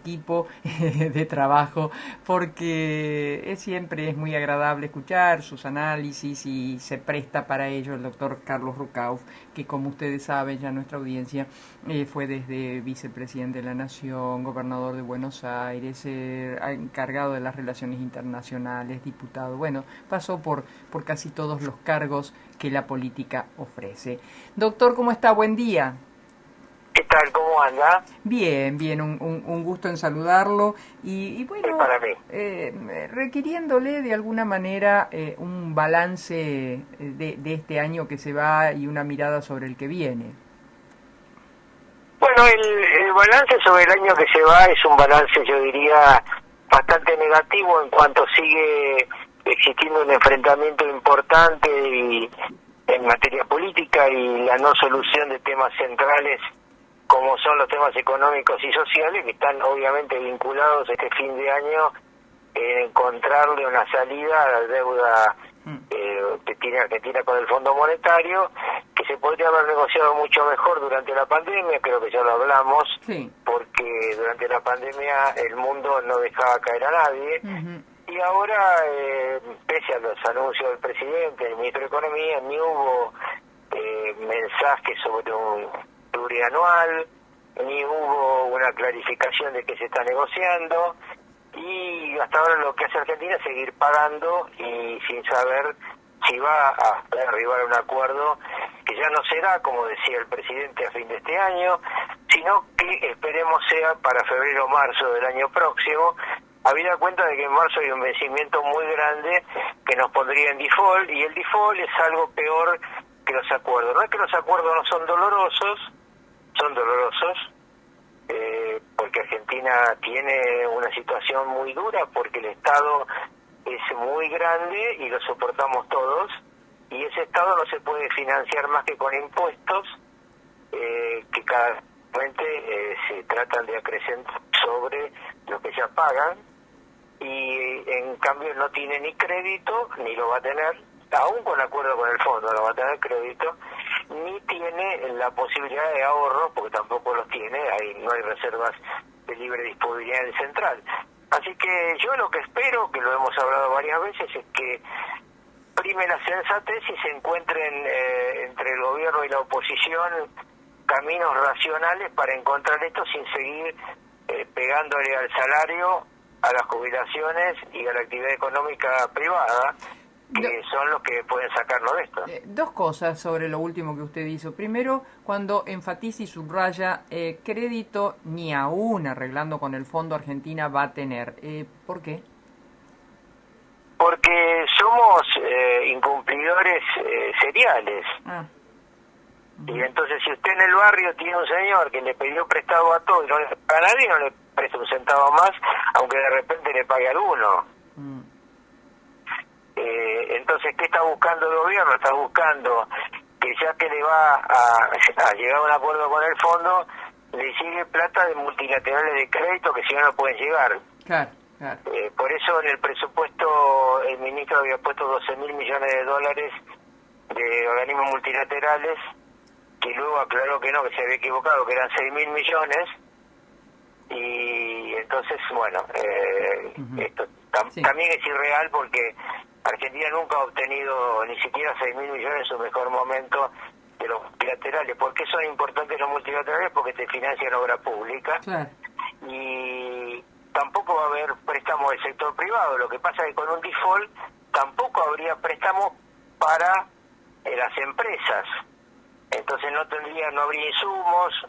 equipo de trabajo, porque siempre es muy agradable escuchar sus análisis y se presta para ello el doctor Carlos Rucauf, que como ustedes saben, ya nuestra audiencia fue desde vicepresidente de la Nación, gobernador de Buenos Aires, encargado de las relaciones internacionales, diputado, bueno, pasó por casi todos los cargos que la política ofrece. Doctor, ¿cómo está? Buen día. ¿Qué tal? ¿Cómo anda? Bien, bien, un gusto en saludarlo y Es bueno, para mí. requiriéndole de alguna manera un balance de este año que se va y una mirada sobre el que viene. Bueno, el balance sobre el año que se va es un balance, yo diría, bastante negativo en cuanto sigue existiendo un enfrentamiento importante en materia política y la no solución de temas centrales como son los temas económicos y sociales, que están obviamente vinculados este fin de año en encontrarle una salida a la deuda que tiene Argentina con el Fondo Monetario, que se podría haber negociado mucho mejor durante la pandemia, creo que ya lo hablamos, Sí. porque durante la pandemia el mundo no dejaba caer a nadie, y ahora, pese a los anuncios del presidente, del ministro de Economía, ni hubo mensajes sobre un plurianual, ni hubo una clarificación de qué se está negociando, y hasta ahora lo que hace Argentina es seguir pagando y sin saber si va a arribar a un acuerdo que ya no será, como decía el presidente, a fin de este año, sino que esperemos sea para febrero o marzo del año próximo, habida cuenta de que en marzo hay un vencimiento muy grande que nos pondría en default, y el default es algo peor que los acuerdos. No es que los acuerdos no son dolorosos, son dolorosos, porque Argentina tiene una situación muy dura, porque el Estado es muy grande y lo soportamos todos, y ese Estado no se puede financiar más que con impuestos que cada momento se tratan de acrecentar sobre lo que ya pagan, y en cambio no tiene ni crédito, ni lo va a tener, aún con acuerdo con el fondo no va a tener crédito, ni tiene la posibilidad de ahorro, porque tampoco los tiene, no hay reservas de libre disponibilidad en el central. Así que yo lo que espero, que lo hemos hablado varias veces, es que prime la sensatez y se encuentren entre el gobierno y la oposición caminos racionales para encontrar esto sin seguir pegándole al salario, a las jubilaciones y a la actividad económica privada, que son los que pueden sacarnos de esto. Dos cosas sobre lo último que usted hizo. Primero, cuando enfatiza y subraya crédito ni aún arreglando con el Fondo Argentina va a tener. ¿Por qué? Porque somos incumplidores seriales. Y entonces si usted en el barrio tiene un señor que le pidió prestado a todo y no le paga a nadie, no le presta un centavo más, aunque de repente le pague a alguno. Entonces, ¿qué está buscando el gobierno? Está buscando que ya que le va a llegar a un acuerdo con el fondo, le sigue plata de multilaterales de crédito que si no, no pueden llegar. Claro, claro. Por eso en el presupuesto el ministro había puesto 12.000 millones de dólares de organismos multilaterales, que luego aclaró que no, que se había equivocado, que eran 6.000 millones, y entonces, bueno, esto también es irreal, porque Argentina nunca ha obtenido ni siquiera 6.000 millones en su mejor momento de los multilaterales. ¿Por qué son importantes los multilaterales? Porque te financian obra pública. Claro. Y tampoco va a haber préstamos del sector privado. Lo que pasa es que con un default tampoco habría préstamos para las empresas. Entonces no habría insumos,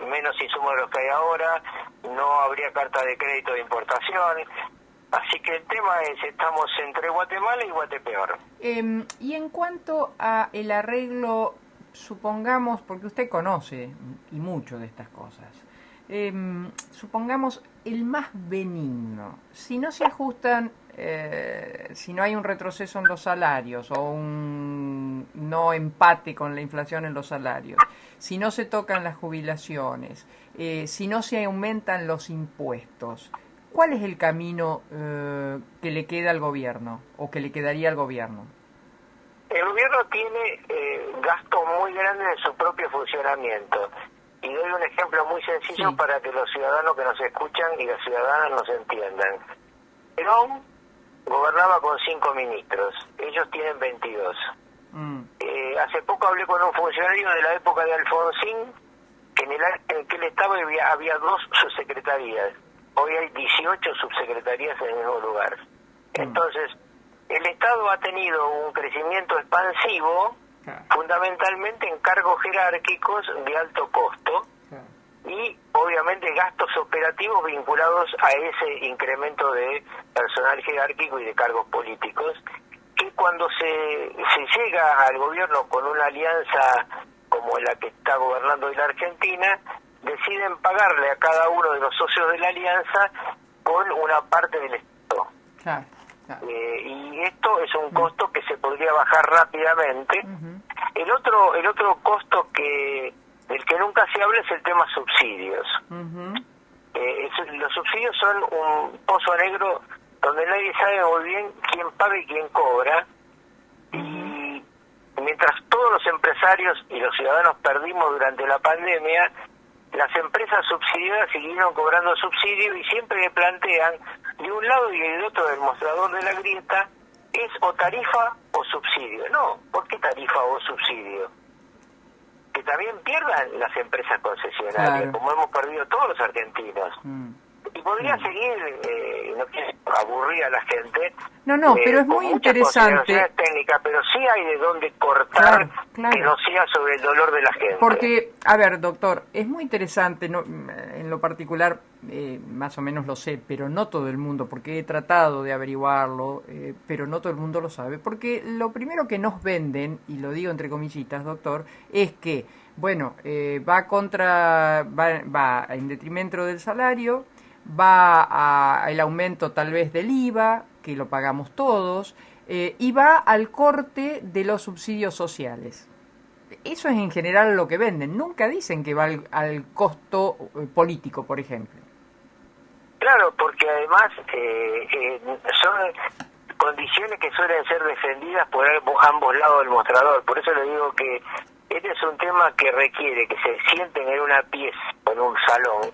menos insumos de los que hay ahora, no habría carta de crédito de importación. Así que el tema es, estamos entre Guatemala y Guatepeor. Y en cuanto a el arreglo, supongamos, porque usted conoce y mucho de estas cosas, supongamos el más benigno, si no se ajustan, si no hay un retroceso en los salarios o un no empate con la inflación en los salarios, si no se tocan las jubilaciones, si no se aumentan los impuestos, ¿cuál es el camino que le queda al gobierno o que le quedaría al gobierno? El gobierno tiene gastos muy grandes en su propio funcionamiento. Y doy un ejemplo muy sencillo Sí. para que los ciudadanos que nos escuchan y las ciudadanas nos entiendan. Perón gobernaba con 5 ministros, ellos tienen 22. Hace poco hablé con un funcionario de la época de Alfonsín, que en que él estaba había 2 subsecretarías. Hoy hay 18 subsecretarías en el mismo lugar. Entonces, el Estado ha tenido un crecimiento expansivo, fundamentalmente en cargos jerárquicos de alto costo, y obviamente gastos operativos vinculados a ese incremento de personal jerárquico y de cargos políticos, que cuando se llega al gobierno con una alianza como la que está gobernando hoy la Argentina, deciden pagarle a cada uno de los socios de la alianza con una parte del Estado. Claro. Y esto es un costo que se podría bajar rápidamente. El otro costo del que nunca se habla es el tema subsidios. Los subsidios son un pozo negro donde nadie sabe muy bien quién paga y quién cobra. Y mientras todos los empresarios y los ciudadanos perdimos durante la pandemia, las empresas subsidiadas siguieron cobrando subsidio, y siempre que plantean de un lado y del otro del mostrador de la grieta es o tarifa o subsidio. No, ¿por qué tarifa o subsidio? Que también pierdan las empresas concesionarias, Claro. como hemos perdido todos los argentinos. Y podría seguir, no quiero aburrir a la gente. No, pero es con muy muchas interesante. consideraciones técnicas, pero sí hay de dónde cortar, Claro. que no sea sobre el dolor de la gente. Porque, a ver, doctor, es muy interesante, en lo particular, más o menos lo sé, pero no todo el mundo, porque he tratado de averiguarlo, pero no todo el mundo lo sabe, porque lo primero que nos venden, y lo digo entre comillitas, doctor, es que, bueno, va en detrimento del salario, va el aumento tal vez del IVA, que lo pagamos todos, y va al corte de los subsidios sociales. Eso es en general lo que venden. Nunca dicen que va al costo político, por ejemplo. Claro, porque además son condiciones que suelen ser defendidas por ambos lados del mostrador. Por eso le digo que este es un tema que requiere que se sienten en una pieza, en un salón,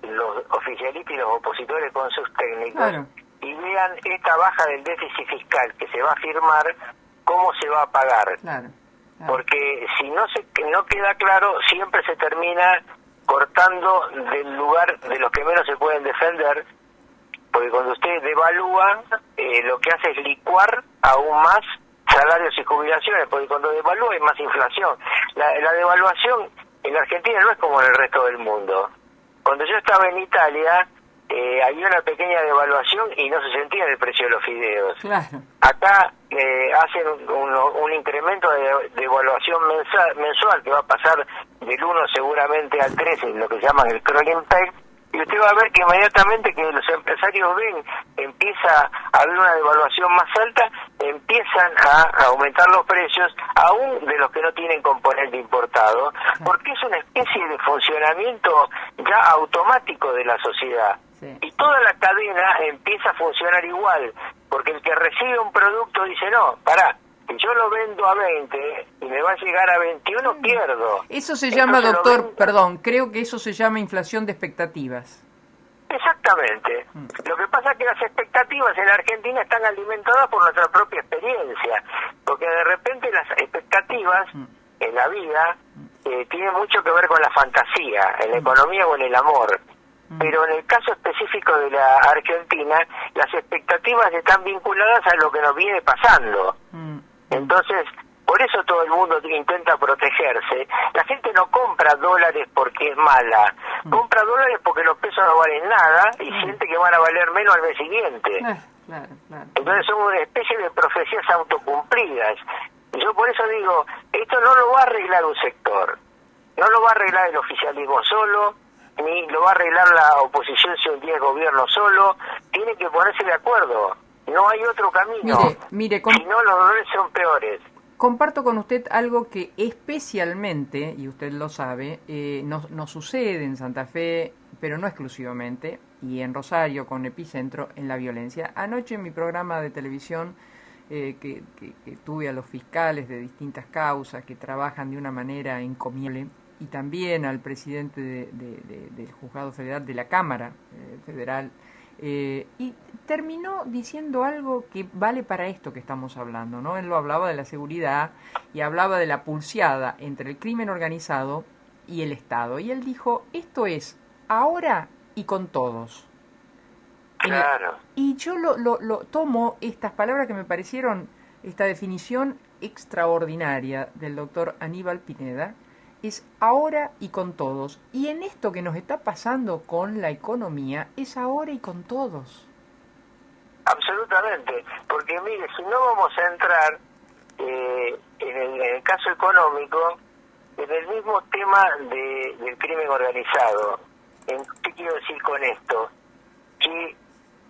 los oficialistas y los opositores con sus técnicos, Claro. y vean esta baja del déficit fiscal que se va a firmar, cómo se va a pagar. Claro. Porque si no queda claro, siempre se termina cortando del lugar de los que menos se pueden defender, porque cuando usted devalúa, lo que hace es licuar aún más salarios y jubilaciones, porque cuando devalúa hay más inflación. La devaluación en Argentina no es como en el resto del mundo. Cuando yo estaba en Italia, había una pequeña devaluación y no se sentía en el precio de los fideos. Claro. Acá hacen un incremento de evaluación mensual que va a pasar del 1 seguramente al 3, en lo que llaman el crawling peg, y usted va a ver que inmediatamente que los empresarios ven, empieza a haber una devaluación más alta, empiezan a aumentar los precios, aún de los que no tienen componente importado, porque es una especie de funcionamiento ya automático de la sociedad. Sí. Y toda la cadena empieza a funcionar igual, porque el que recibe un producto dice, no, pará, si yo lo vendo a 20 y me va a llegar a 21, pierdo. Eso se llama, Entonces doctor, perdón, creo que eso se llama inflación de expectativas. Exactamente. Lo que pasa es que las expectativas en Argentina están alimentadas por nuestra propia experiencia, porque de repente las expectativas en la vida tienen mucho que ver con la fantasía, en la economía o en el amor. Pero en el caso específico de la Argentina, las expectativas están vinculadas a lo que nos viene pasando. Entonces, por eso todo el mundo intenta protegerse. La gente no compra dólares porque es mala, compra dólares porque los pesos no valen nada y siente que van a valer menos al mes siguiente. Claro. Entonces son una especie de profecías autocumplidas. Y yo por eso digo, esto no lo va a arreglar un sector, no lo va a arreglar el oficialismo solo, ni lo va a arreglar la oposición si un día es gobierno solo. Tiene que ponerse de acuerdo, no hay otro camino. Mire, si no, los dolores son peores. Comparto con usted algo que especialmente, y usted lo sabe, nos sucede en Santa Fe, pero no exclusivamente, y en Rosario con epicentro en la violencia. Anoche en mi programa de televisión que tuve a los fiscales de distintas causas que trabajan de una manera encomiable, y también al presidente del Juzgado Federal, de la Cámara Federal, y terminó diciendo algo que vale para esto que estamos hablando, ¿no? Él lo hablaba de la seguridad y hablaba de la pulseada entre el crimen organizado y el Estado. Y él dijo, esto es ahora y con todos. Claro. Y yo lo tomo estas palabras que me parecieron, esta definición extraordinaria del doctor Aníbal Pineda, es ahora y con todos. Y en esto que nos está pasando con la economía, es ahora y con todos. Absolutamente, porque mire, si no vamos a entrar en el caso económico, en el mismo tema del crimen organizado. ¿Qué quiero decir con esto? Que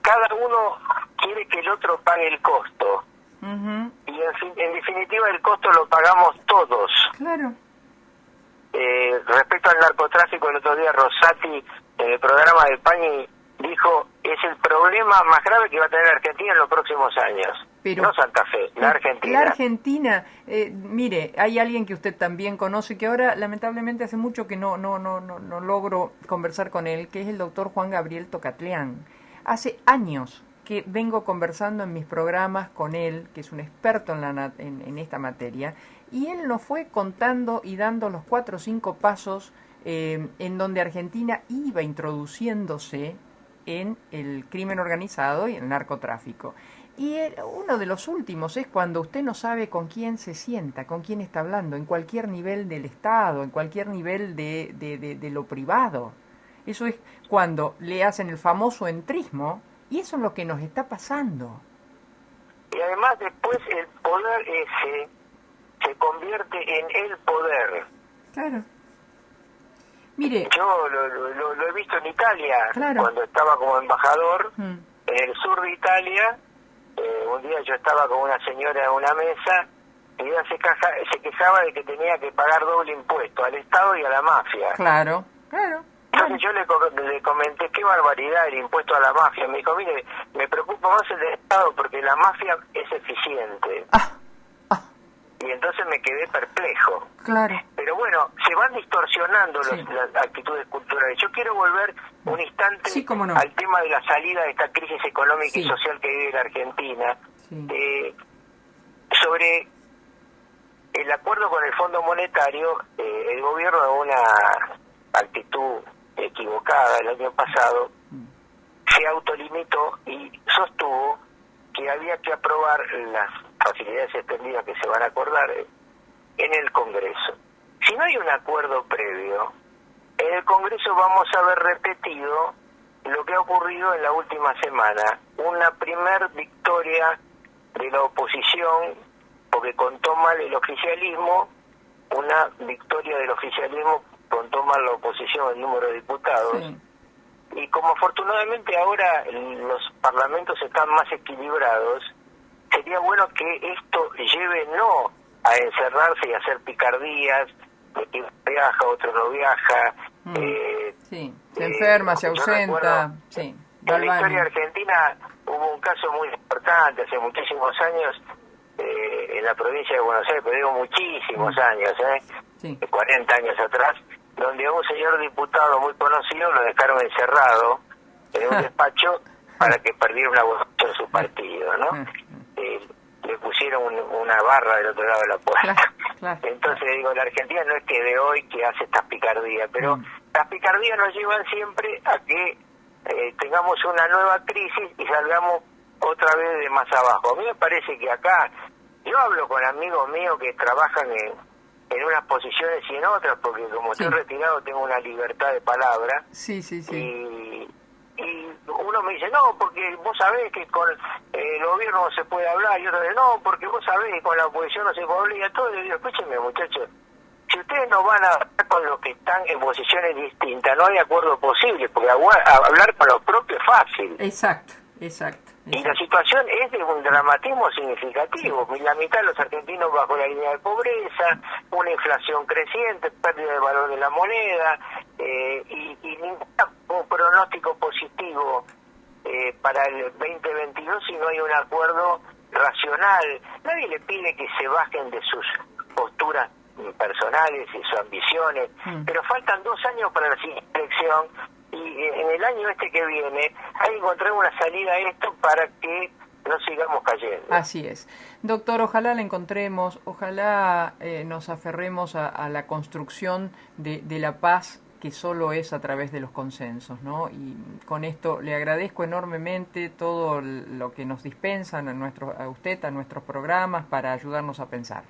cada uno quiere que el otro pague el costo. Y en definitiva el costo lo pagamos todos. Claro. Respecto al narcotráfico, el otro día Rosati en el programa de Pañi dijo, es el problema más grave que va a tener Argentina en los próximos años. Pero, no Santa Fe, la Argentina. La Argentina, mire, hay alguien que usted también conoce, que ahora lamentablemente hace mucho que no logro conversar con él, que es el doctor Juan Gabriel Tocatlián. Hace años que vengo conversando en mis programas con él, que es un experto en esta materia, y él nos fue contando y dando los 4 o 5 pasos en donde Argentina iba introduciéndose en el crimen organizado y el narcotráfico. Y uno de los últimos es cuando usted no sabe con quién se sienta, con quién está hablando, en cualquier nivel del Estado, en cualquier nivel de lo privado. Eso es cuando le hacen el famoso entrismo, y eso es lo que nos está pasando. Y además después el poder ese se convierte en el poder. Claro. Mire, yo lo he visto en Italia, claro, cuando estaba como embajador en el sur de Italia. Un día yo estaba con una señora en una mesa y ella se quejaba de que tenía que pagar doble impuesto al Estado y a la mafia. Claro, claro. Entonces yo le comenté, qué barbaridad el impuesto a la mafia. Me dijo, mire, me preocupa más el del Estado porque la mafia es eficiente. Y entonces me quedé perplejo. Claro. Pero bueno, se van distorsionando las actitudes culturales. Yo quiero volver un instante al tema de la salida de esta crisis económica y social que vive la Argentina. Sobre el acuerdo con el Fondo Monetario, el gobierno, en una actitud equivocada el año pasado, se autolimitó y sostuvo que había que aprobar las facilidades extendidas que se van a acordar en el Congreso. Si no hay un acuerdo previo, en el Congreso vamos a ver repetido lo que ha ocurrido en la última semana, una primer victoria de la oposición, porque contó mal el oficialismo, una victoria del oficialismo contó mal la oposición, el número de diputados, y como afortunadamente ahora los parlamentos están más equilibrados, sería bueno que esto lleve no a encerrarse y a hacer picardías, de que viaja, otro no viaja. Se enferma, se ausenta. En la historia argentina hubo un caso muy importante hace muchísimos años en la provincia de Buenos Aires, pero digo muchísimos años, 40 años atrás, donde a un señor diputado muy conocido lo dejaron encerrado en un despacho para que perdiera una voz en su partido, ¿no? Le pusieron una barra del otro lado de la puerta. Entonces digo, la Argentina no es que de hoy que hace estas picardías, pero las picardías nos llevan siempre a que tengamos una nueva crisis y salgamos otra vez de más abajo. A mí me parece que acá, yo hablo con amigos míos que trabajan en unas posiciones y en otras, porque como estoy retirado tengo una libertad de palabra. Y uno me dice, no, porque vos sabés que con el gobierno no se puede hablar, y otro dice, no, porque vos sabés que con la oposición no se puede hablar, y a todos les digo, escúchenme muchachos, si ustedes no van a hablar con los que están en posiciones distintas, no hay acuerdo posible, porque hablar con los propios es fácil. Exacto. Y la situación es de un dramatismo significativo. La mitad de los argentinos bajo la línea de pobreza, una inflación creciente, pérdida de valor de la moneda, y ningún pronóstico positivo para el 2022 si no hay un acuerdo racional. Nadie le pide que se bajen de sus posturas personales y sus ambiciones, pero faltan 2 años para la siguiente elección y en el año que viene hay que encontrar una salida a esto para que no sigamos cayendo. Así es. Doctor, ojalá la encontremos, ojalá nos aferremos a la construcción de la paz que solo es a través de los consensos, ¿no? Y con esto le agradezco enormemente todo lo que nos dispensan a usted, a nuestros programas, para ayudarnos a pensar.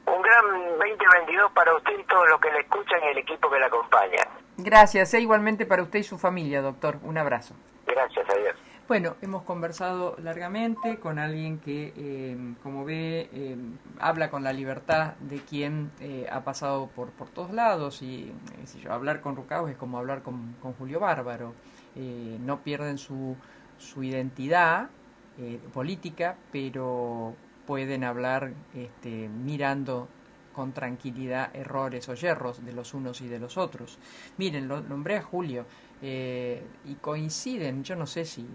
Un gran 2022 para usted y todos los que le escuchan y el equipo que le acompaña. Gracias, igualmente para usted y su familia, doctor. Un abrazo. Gracias, adiós. Bueno, hemos conversado largamente con alguien que, como ve, habla con la libertad de quien ha pasado por todos lados y hablar con Rucauf es como hablar con Julio Bárbaro. No pierden su identidad política, pero pueden hablar mirando con tranquilidad errores o yerros de los unos y de los otros. Miren, lo nombré a Julio y coinciden, yo no sé si,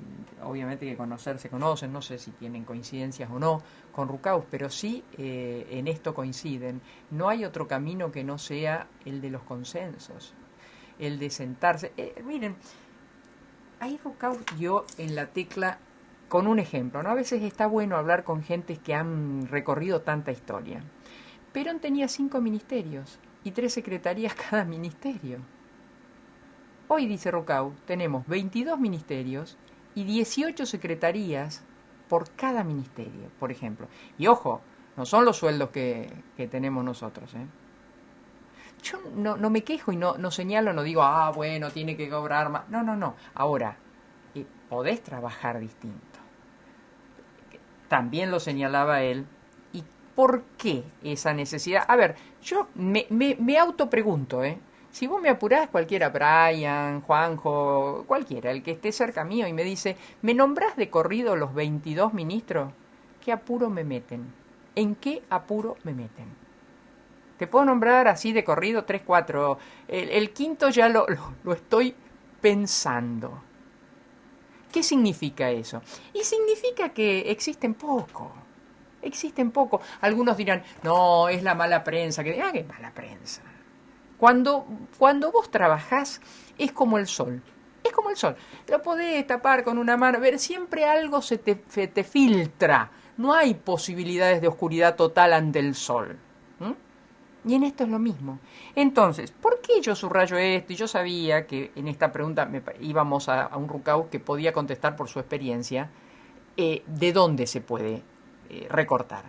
obviamente que se conocen, no sé si tienen coincidencias o no con Rucauf, pero sí en esto coinciden. No hay otro camino que no sea el de los consensos, el de sentarse. Miren, ahí Rucauf dio en la tecla con un ejemplo, ¿no? A veces está bueno hablar con gentes que han recorrido tanta historia. Perón tenía 5 ministerios y 3 secretarías cada ministerio. Hoy, dice Rucauf, tenemos 22 ministerios y 18 secretarías por cada ministerio, por ejemplo. Y ojo, no son los sueldos que tenemos nosotros, ¿eh? Yo no me quejo y no señalo, no digo, bueno, tiene que cobrar más. No. Ahora, podés trabajar distinto. También lo señalaba él. ¿Por qué esa necesidad? A ver, yo me autopregunto, si vos me apurás, cualquiera, Brian, Juanjo, cualquiera, el que esté cerca mío y me dice, ¿me nombrás de corrido los 22 ministros? ¿Qué apuro me meten? ¿En qué apuro me meten? Te puedo nombrar así de corrido 3, 4. El quinto ya lo estoy pensando. ¿Qué significa eso? Y significa que existen poco. Algunos dirán, no, es la mala prensa. ¿Qué mala prensa? Cuando vos trabajás, es como el sol. Es como el sol. Lo podés tapar con una mano. Ver, siempre algo se te filtra. No hay posibilidades de oscuridad total ante el sol. Y en esto es lo mismo. Entonces, ¿por qué yo subrayo esto? Y yo sabía que en esta pregunta íbamos a un Rucauf que podía contestar por su experiencia de dónde se puede recortar.